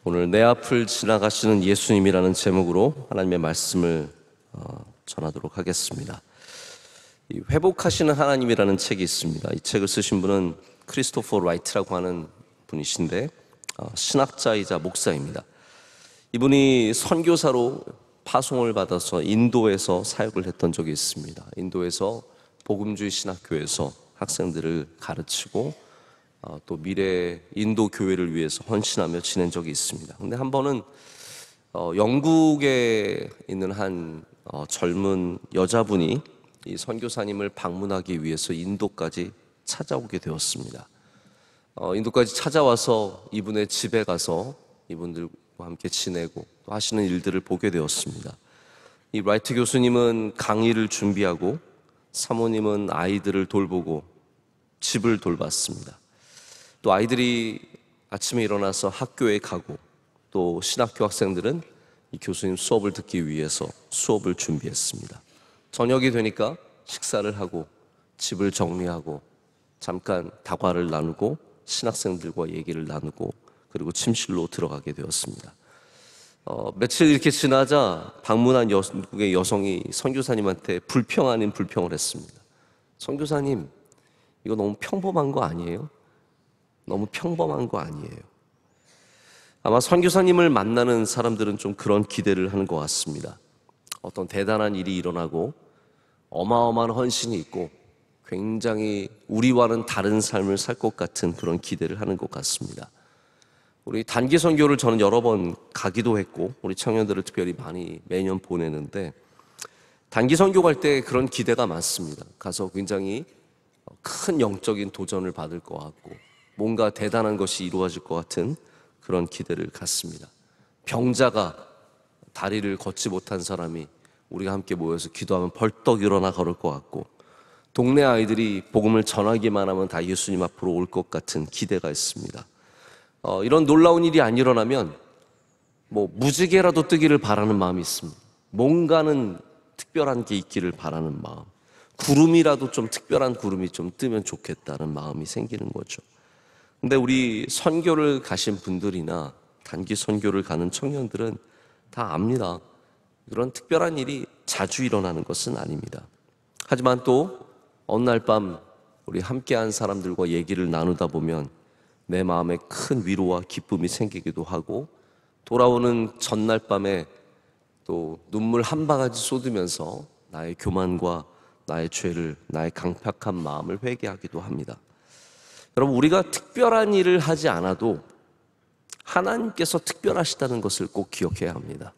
오늘 내 앞을 지나가시는 예수님이라는 제목으로 하나님의 말씀을 전하도록 하겠습니다. 이 회복하시는 하나님이라는 책이 있습니다. 이 책을 쓰신 분은 크리스토퍼 라이트라고 하는 분이신데 신학자이자 목사입니다. 이분이 선교사로 파송을 받아서 인도에서 사역을 했던 적이 있습니다. 인도에서 복음주의 신학교에서 학생들을 가르치고 또 미래 인도 교회를 위해서 헌신하며 지낸 적이 있습니다. 근데 한 번은 영국에 있는 한 젊은 여자분이 이 선교사님을 방문하기 위해서 인도까지 찾아오게 되었습니다. 인도까지 찾아와서 이분의 집에 가서 이분들과 함께 지내고 또 하시는 일들을 보게 되었습니다. 이 라이트 교수님은 강의를 준비하고 사모님은 아이들을 돌보고 집을 돌봤습니다. 또 아이들이 아침에 일어나서 학교에 가고 또 신학교 학생들은 이 교수님 수업을 듣기 위해서 수업을 준비했습니다. 저녁이 되니까 식사를 하고 집을 정리하고 잠깐 다과를 나누고 신학생들과 얘기를 나누고 그리고 침실로 들어가게 되었습니다. 며칠 이렇게 지나자 방문한 영국의 여성이 선교사님한테 불평 아닌 불평을 했습니다. 선교사님, 이거 너무 평범한 거 아니에요? 너무 평범한 거 아니에요? 아마 선교사님을 만나는 사람들은 좀 그런 기대를 하는 것 같습니다. 어떤 대단한 일이 일어나고 어마어마한 헌신이 있고 굉장히 우리와는 다른 삶을 살 것 같은 그런 기대를 하는 것 같습니다. 우리 단기 선교를 저는 여러 번 가기도 했고 우리 청년들을 특별히 많이 매년 보내는데 단기 선교 갈 때 그런 기대가 많습니다. 가서 굉장히 큰 영적인 도전을 받을 것 같고 뭔가 대단한 것이 이루어질 것 같은 그런 기대를 갖습니다. 병자가 다리를 걷지 못한 사람이 우리가 함께 모여서 기도하면 벌떡 일어나 걸을 것 같고 동네 아이들이 복음을 전하기만 하면 다 예수님 앞으로 올 것 같은 기대가 있습니다. 이런 놀라운 일이 안 일어나면 무지개라도 뜨기를 바라는 마음이 있습니다. 뭔가는 특별한 게 있기를 바라는 마음, 구름이라도 좀 특별한 구름이 좀 뜨면 좋겠다는 마음이 생기는 거죠. 근데 우리 선교를 가신 분들이나 단기 선교를 가는 청년들은 다 압니다. 그런 특별한 일이 자주 일어나는 것은 아닙니다. 하지만 또 어느 날 밤 우리 함께한 사람들과 얘기를 나누다 보면 내 마음에 큰 위로와 기쁨이 생기기도 하고 돌아오는 전날 밤에 또 눈물 한 바가지 쏟으면서 나의 교만과 나의 죄를, 나의 강팍한 마음을 회개하기도 합니다. 여러분, 우리가 특별한 일을 하지 않아도 하나님께서 특별하시다는 것을 꼭 기억해야 합니다.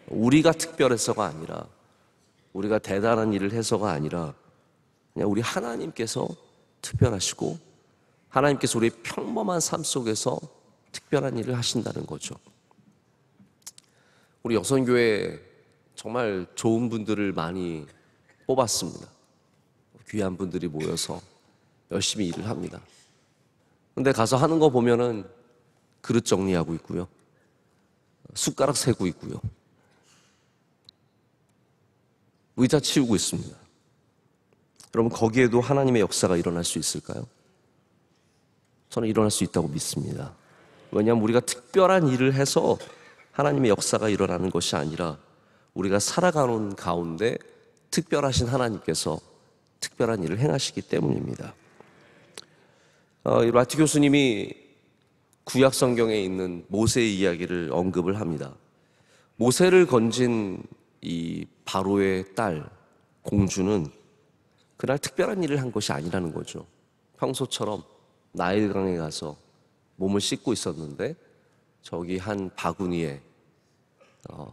우리가 특별해서가 아니라 우리가 대단한 일을 해서가 아니라 그냥 우리 하나님께서 특별하시고 하나님께서 우리의 평범한 삶 속에서 특별한 일을 하신다는 거죠. 우리 여성교회 정말 좋은 분들을 많이 뽑았습니다. 귀한 분들이 모여서 열심히 일을 합니다. 근데 가서 하는 거 보면은 그릇 정리하고 있고요. 숟가락 세고 있고요. 의자 치우고 있습니다. 여러분, 거기에도 하나님의 역사가 일어날 수 있을까요? 저는 일어날 수 있다고 믿습니다. 왜냐하면 우리가 특별한 일을 해서 하나님의 역사가 일어나는 것이 아니라 우리가 살아가는 가운데 특별하신 하나님께서 특별한 일을 행하시기 때문입니다. 라이트 교수님이 구약 성경에 있는 모세의 이야기를 언급을 합니다. 모세를 건진 이 바로의 딸 공주는 그날 특별한 일을 한 것이 아니라는 거죠. 평소처럼 나일강에 가서 몸을 씻고 있었는데 저기 한 바구니에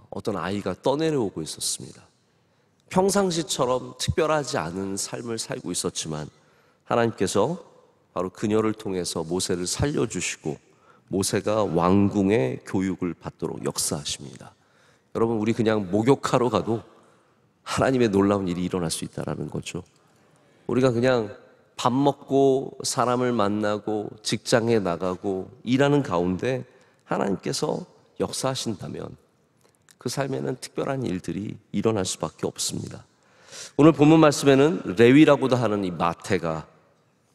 어떤 아이가 떠내려오고 있었습니다. 평상시처럼 특별하지 않은 삶을 살고 있었지만 하나님께서 바로 그녀를 통해서 모세를 살려주시고 모세가 왕궁의 교육을 받도록 역사하십니다. 여러분, 우리 그냥 목욕하러 가도 하나님의 놀라운 일이 일어날 수 있다는 거죠. 우리가 그냥 밥 먹고 사람을 만나고 직장에 나가고 일하는 가운데 하나님께서 역사하신다면 그 삶에는 특별한 일들이 일어날 수밖에 없습니다. 오늘 본문 말씀에는 레위라고도 하는 이 마태가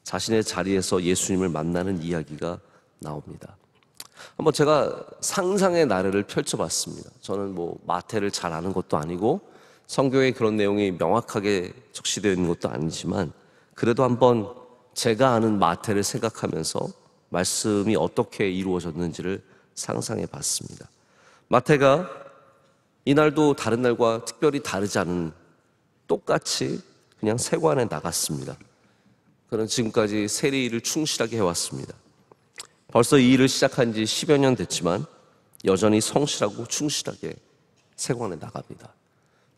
자신의 자리에서 예수님을 만나는 이야기가 나옵니다. 한번 제가 상상의 나래를 펼쳐봤습니다. 저는 뭐 마태를 잘 아는 것도 아니고 성경에 그런 내용이 명확하게 적시되어 있는 것도 아니지만 그래도 한번 제가 아는 마태를 생각하면서 말씀이 어떻게 이루어졌는지를 상상해 봤습니다. 마태가 이날도 다른 날과 특별히 다르지 않은 똑같이 그냥 세관에 나갔습니다. 그는 지금까지 세리 일을 충실하게 해왔습니다. 벌써 이 일을 시작한 지 10여 년 됐지만 여전히 성실하고 충실하게 세관에 나갑니다.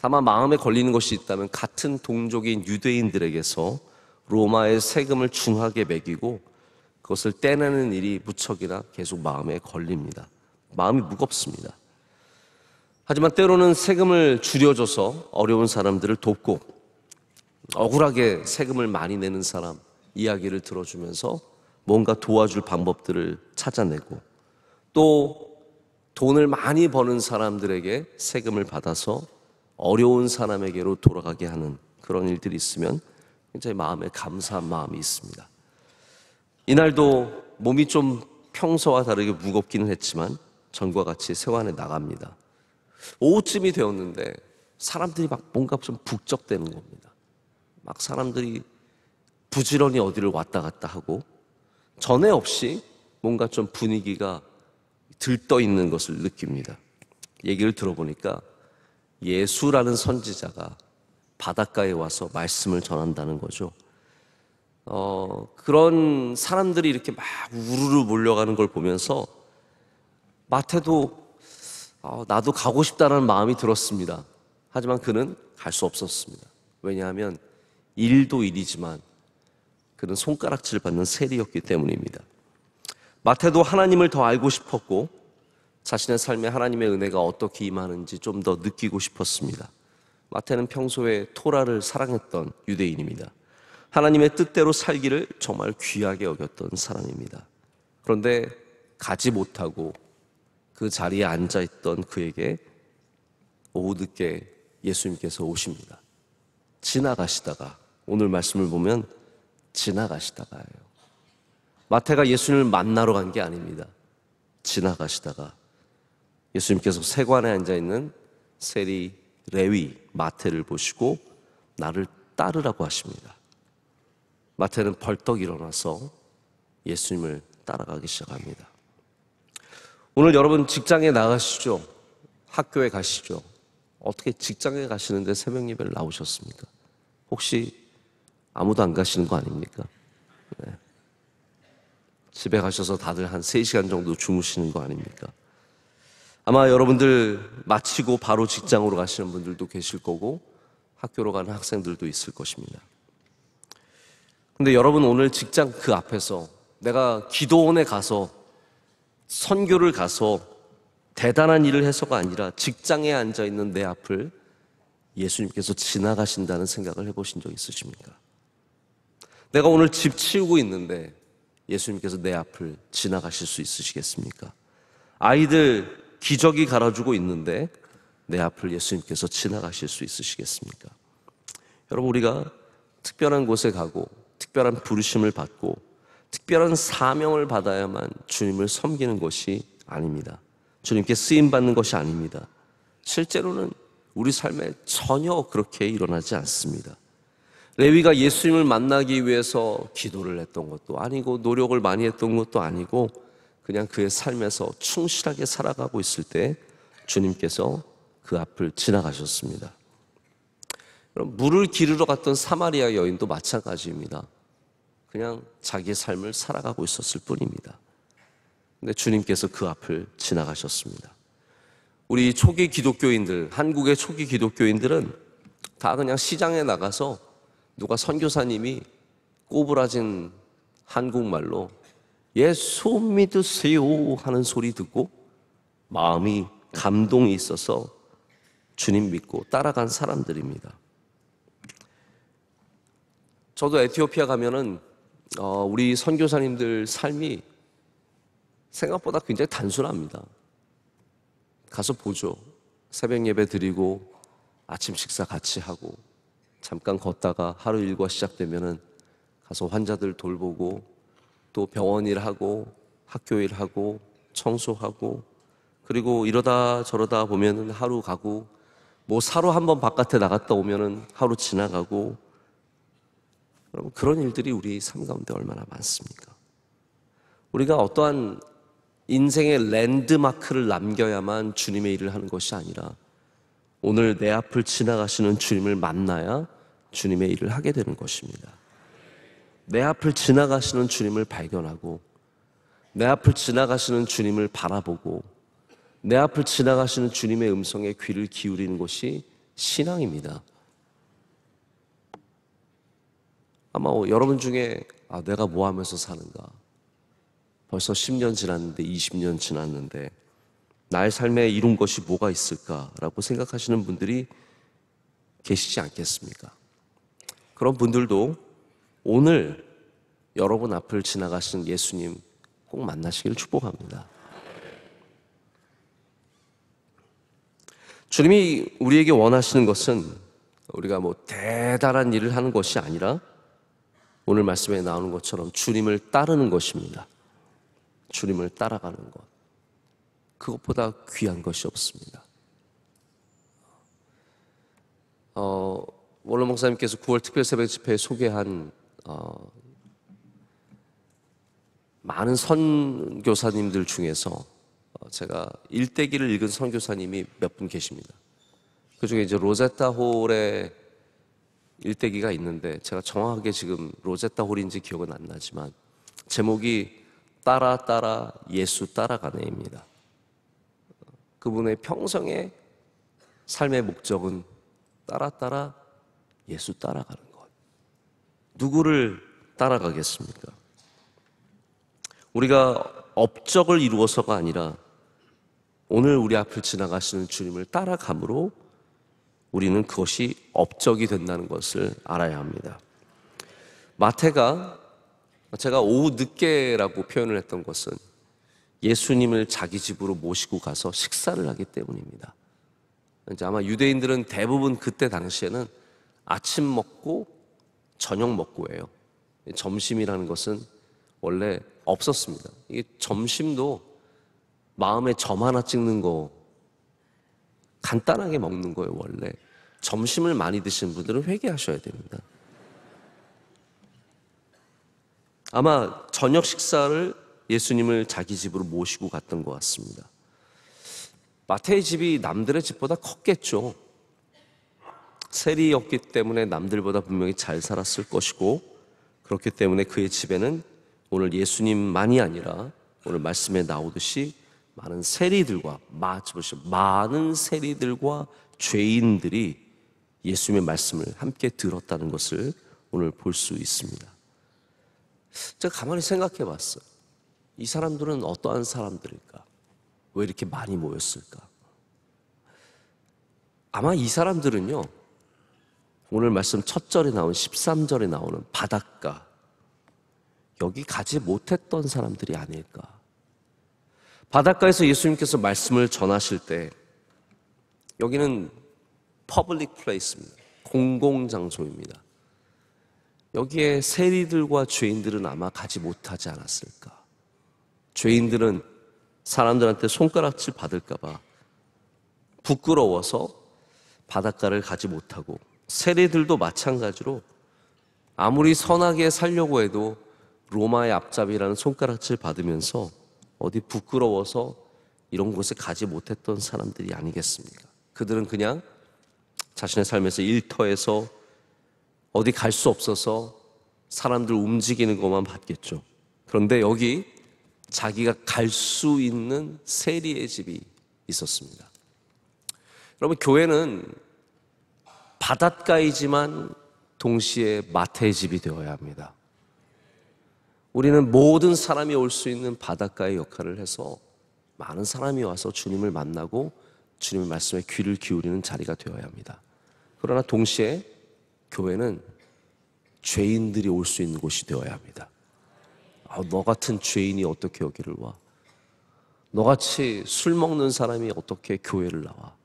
다만 마음에 걸리는 것이 있다면 같은 동족인 유대인들에게서 로마의 세금을 중하게 매기고 그것을 떼내는 일이 무척이나 계속 마음에 걸립니다. 마음이 무겁습니다. 하지만 때로는 세금을 줄여줘서 어려운 사람들을 돕고 억울하게 세금을 많이 내는 사람 이야기를 들어주면서 뭔가 도와줄 방법들을 찾아내고 또 돈을 많이 버는 사람들에게 세금을 받아서 어려운 사람에게로 돌아가게 하는 그런 일들이 있으면 굉장히 마음에 감사한 마음이 있습니다. 이날도 몸이 좀 평소와 다르게 무겁기는 했지만 전과 같이 세관에 나갑니다. 오후쯤이 되었는데 사람들이 막 뭔가 좀 북적대는 겁니다. 막 사람들이 부지런히 어디를 왔다 갔다 하고 전에 없이 뭔가 좀 분위기가 들떠 있는 것을 느낍니다. 얘기를 들어보니까 예수라는 선지자가 바닷가에 와서 말씀을 전한다는 거죠. 그런 사람들이 이렇게 막 우르르 몰려가는 걸 보면서 마태도 나도 가고 싶다는 마음이 들었습니다. 하지만 그는 갈 수 없었습니다. 왜냐하면 일도 일이지만 그는 손가락질 받는 세리였기 때문입니다. 마태도 하나님을 더 알고 싶었고 자신의 삶에 하나님의 은혜가 어떻게 임하는지 좀 더 느끼고 싶었습니다. 마태는 평소에 토라를 사랑했던 유대인입니다. 하나님의 뜻대로 살기를 정말 귀하게 여겼던 사람입니다. 그런데 가지 못하고 그 자리에 앉아있던 그에게 오후 늦게 예수님께서 오십니다. 지나가시다가, 오늘 말씀을 보면 지나가시다가예요. 마태가 예수님을 만나러 간 게 아닙니다. 지나가시다가 예수님께서 세관에 앉아있는 세리 레위 마태를 보시고 나를 따르라고 하십니다. 마태는 벌떡 일어나서 예수님을 따라가기 시작합니다. 오늘 여러분 직장에 나가시죠? 학교에 가시죠? 어떻게 직장에 가시는데 새벽 예배를 나오셨습니까? 혹시 아무도 안 가시는 거 아닙니까? 네. 집에 가셔서 다들 한 3시간 정도 주무시는 거 아닙니까? 아마 여러분들 마치고 바로 직장으로 가시는 분들도 계실 거고 학교로 가는 학생들도 있을 것입니다. 근데 여러분 오늘 직장 그 앞에서 내가 기도원에 가서 선교를 가서 대단한 일을 해서가 아니라 직장에 앉아있는 내 앞을 예수님께서 지나가신다는 생각을 해보신 적 있으십니까? 내가 오늘 집 치우고 있는데 예수님께서 내 앞을 지나가실 수 있으시겠습니까? 아이들 기저귀 갈아주고 있는데 내 앞을 예수님께서 지나가실 수 있으시겠습니까? 여러분 우리가 특별한 곳에 가고 특별한 부르심을 받고 특별한 사명을 받아야만 주님을 섬기는 것이 아닙니다. 주님께 쓰임받는 것이 아닙니다. 실제로는 우리 삶에 전혀 그렇게 일어나지 않습니다. 레위가 예수님을 만나기 위해서 기도를 했던 것도 아니고 노력을 많이 했던 것도 아니고 그냥 그의 삶에서 충실하게 살아가고 있을 때 주님께서 그 앞을 지나가셨습니다. 물을 기르러 갔던 사마리아 여인도 마찬가지입니다. 그냥 자기의 삶을 살아가고 있었을 뿐입니다. 근데 주님께서 그 앞을 지나가셨습니다. 우리 초기 기독교인들, 한국의 초기 기독교인들은 다 그냥 시장에 나가서 누가 선교사님이 꼬부라진 한국말로 예수 믿으세요 하는 소리 듣고 마음이 감동이 있어서 주님 믿고 따라간 사람들입니다. 저도 에티오피아 가면은 우리 선교사님들 삶이 생각보다 굉장히 단순합니다. 가서 보죠. 새벽 예배 드리고 아침 식사 같이 하고 잠깐 걷다가 하루 일과 시작되면은 가서 환자들 돌보고 또 병원 일하고 학교 일하고 청소하고, 그리고 이러다 저러다 보면은 하루 가고, 뭐 사러 한번 바깥에 나갔다 오면은 하루 지나가고, 여러분, 그런 일들이 우리 삶 가운데 얼마나 많습니까? 우리가 어떠한 인생의 랜드마크를 남겨야만 주님의 일을 하는 것이 아니라 오늘 내 앞을 지나가시는 주님을 만나야 주님의 일을 하게 되는 것입니다. 내 앞을 지나가시는 주님을 발견하고, 내 앞을 지나가시는 주님을 바라보고, 내 앞을 지나가시는 주님의 음성에 귀를 기울이는 것이 신앙입니다. 아마 여러분 중에 내가 뭐 하면서 사는가, 벌써 10년 지났는데 20년 지났는데 나의 삶에 이룬 것이 뭐가 있을까라고 생각하시는 분들이 계시지 않겠습니까? 그런 분들도 오늘 여러분 앞을 지나가신 예수님 꼭 만나시길 축복합니다. 주님이 우리에게 원하시는 것은 우리가 뭐 대단한 일을 하는 것이 아니라 오늘 말씀에 나오는 것처럼 주님을 따르는 것입니다. 주님을 따라가는 것, 그것보다 귀한 것이 없습니다. 원로 목사님께서 9월 특별 새벽 집회에 소개한 많은 선교사님들 중에서 제가 일대기를 읽은 선교사님이 몇 분 계십니다. 그 중에 이제 로제타 홀의 일대기가 있는데, 제가 정확하게 지금 로제타 홀인지 기억은 안 나지만 제목이 따라 따라 예수 따라가네입니다. 그분의 평생의 삶의 목적은 따라 따라 예수 따라가는 것. 누구를 따라가겠습니까? 우리가 업적을 이루어서가 아니라 오늘 우리 앞을 지나가시는 주님을 따라감으로 우리는 그것이 업적이 된다는 것을 알아야 합니다. 마태가 제가 오후 늦게라고 표현을 했던 것은 예수님을 자기 집으로 모시고 가서 식사를 하기 때문입니다. 이제 아마 유대인들은 대부분 그때 당시에는 아침 먹고 저녁 먹고예요. 점심이라는 것은 원래 없었습니다. 이게 점심도 마음에 점 하나 찍는 거 간단하게 먹는 거예요. 원래 점심을 많이 드시는 분들은 회개하셔야 됩니다. 아마 저녁 식사를 예수님을 자기 집으로 모시고 갔던 것 같습니다. 마태의 집이 남들의 집보다 컸겠죠. 세리였기 때문에 남들보다 분명히 잘 살았을 것이고, 그렇기 때문에 그의 집에는 오늘 예수님만이 아니라 오늘 말씀에 나오듯이 많은 세리들과 많은 세리들과 죄인들이 예수님의 말씀을 함께 들었다는 것을 오늘 볼 수 있습니다. 제가 가만히 생각해 봤어요. 이 사람들은 어떠한 사람들일까? 왜 이렇게 많이 모였을까? 아마 이 사람들은요, 오늘 말씀 첫 절에 나온 13절에 나오는 바닷가, 여기 가지 못했던 사람들이 아닐까. 바닷가에서 예수님께서 말씀을 전하실 때 여기는 퍼블릭 플레이스입니다. 공공장소입니다. 여기에 세리들과 죄인들은 아마 가지 못하지 않았을까. 죄인들은 사람들한테 손가락질 받을까 봐 부끄러워서 바닷가를 가지 못하고, 세리들도 마찬가지로 아무리 선하게 살려고 해도 로마의 앞잡이라는 손가락질 받으면서 어디 부끄러워서 이런 곳에 가지 못했던 사람들이 아니겠습니까? 그들은 그냥 자신의 삶에서 일터에서 어디 갈 수 없어서 사람들 움직이는 것만 봤겠죠. 그런데 여기 자기가 갈 수 있는 세리의 집이 있었습니다. 여러분, 교회는 바닷가이지만 동시에 마태의 집이 되어야 합니다. 우리는 모든 사람이 올 수 있는 바닷가의 역할을 해서 많은 사람이 와서 주님을 만나고 주님의 말씀에 귀를 기울이는 자리가 되어야 합니다. 그러나 동시에 교회는 죄인들이 올 수 있는 곳이 되어야 합니다. 너 같은 죄인이 어떻게 여기를 와? 너같이 술 먹는 사람이 어떻게 교회를 나와?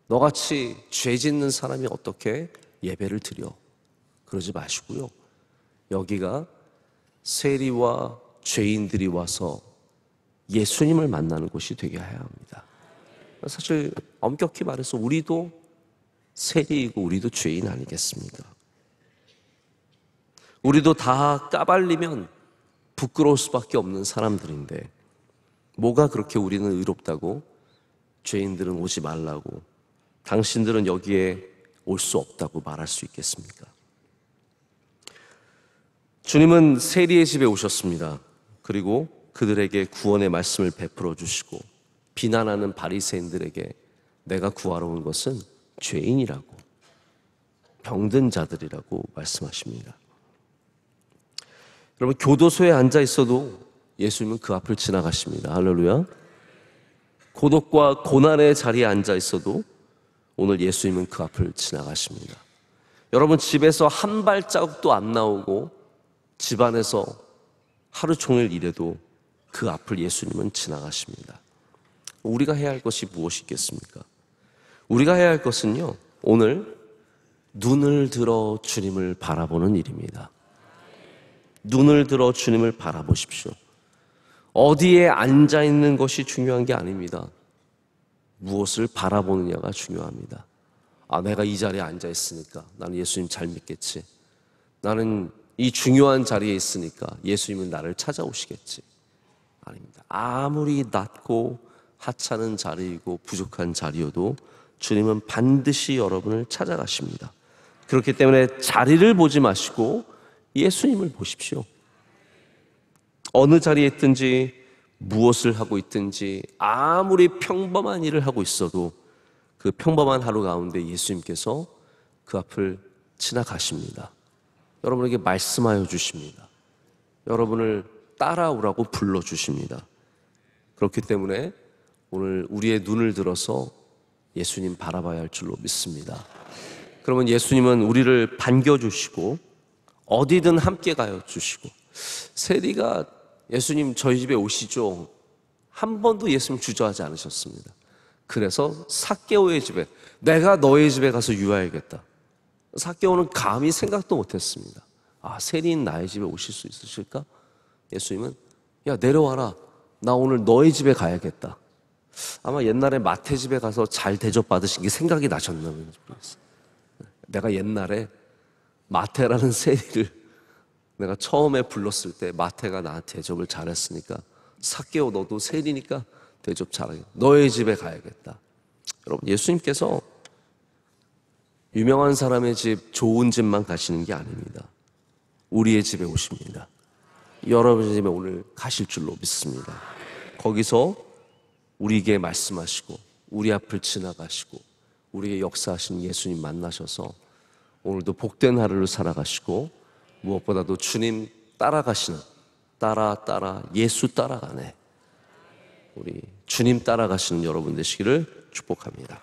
너같이 죄 짓는 사람이 어떻게 예배를 드려? 그러지 마시고요. 여기가 세리와 죄인들이 와서 예수님을 만나는 곳이 되게 해야 합니다. 사실 엄격히 말해서 우리도 세리이고 우리도 죄인 아니겠습니까? 우리도 다 까발리면 부끄러울 수밖에 없는 사람들인데 뭐가 그렇게 우리는 의롭다고 죄인들은 오지 말라고 당신들은 여기에 올 수 없다고 말할 수 있겠습니까? 주님은 세리의 집에 오셨습니다. 그리고 그들에게 구원의 말씀을 베풀어 주시고 비난하는 바리새인들에게 내가 구하러 온 것은 죄인이라고 병든 자들이라고 말씀하십니다. 여러분, 교도소에 앉아 있어도 예수님은 그 앞을 지나가십니다. 할렐루야. 고독과 고난의 자리에 앉아 있어도 오늘 예수님은 그 앞을 지나가십니다. 여러분, 집에서 한 발자국도 안 나오고 집안에서 하루 종일 일해도 그 앞을 예수님은 지나가십니다. 우리가 해야 할 것이 무엇이 있겠습니까? 우리가 해야 할 것은요, 오늘 눈을 들어 주님을 바라보는 일입니다. 눈을 들어 주님을 바라보십시오. 어디에 앉아 있는 것이 중요한 게 아닙니다. 무엇을 바라보느냐가 중요합니다. 내가 이 자리에 앉아 있으니까 나는 예수님 잘 믿겠지. 나는 이 중요한 자리에 있으니까 예수님은 나를 찾아오시겠지. 아닙니다. 아무리 낮고 하찮은 자리이고 부족한 자리여도 주님은 반드시 여러분을 찾아가십니다. 그렇기 때문에 자리를 보지 마시고 예수님을 보십시오. 어느 자리에 있든지 무엇을 하고 있든지 아무리 평범한 일을 하고 있어도 그 평범한 하루 가운데 예수님께서 그 앞을 지나가십니다. 여러분에게 말씀하여 주십니다. 여러분을 따라오라고 불러주십니다. 그렇기 때문에 오늘 우리의 눈을 들어서 예수님 바라봐야 할 줄로 믿습니다. 그러면 예수님은 우리를 반겨주시고 어디든 함께 가여 주시고, 세리가 예수님 저희 집에 오시죠, 한 번도 예수님 주저하지 않으셨습니다. 그래서 삭개오의 집에, 내가 너의 집에 가서 유하야겠다. 삭개오는 감히 생각도 못했습니다. 세리인 나의 집에 오실 수 있으실까? 예수님은 야, 내려와라, 나 오늘 너의 집에 가야겠다. 아마 옛날에 마태 집에 가서 잘 대접받으신 게 생각이 나셨나 모르겠어요. 내가 옛날에 마태라는 세리를 내가 처음에 불렀을 때 마태가 나한테 대접을 잘했으니까 삭개오 너도 세리니까 대접 잘하겠다. 너의 집에 가야겠다. 여러분, 예수님께서 유명한 사람의 집, 좋은 집만 가시는 게 아닙니다. 우리의 집에 오십니다. 여러분의 집에 오늘 가실 줄로 믿습니다. 거기서 우리에게 말씀하시고 우리 앞을 지나가시고 우리에게 역사하시는 예수님 만나셔서 오늘도 복된 하루를 살아가시고 무엇보다도 주님 따라가시는, 따라 예수 따라가네, 우리 주님 따라가시는 여러분 되시기를 축복합니다.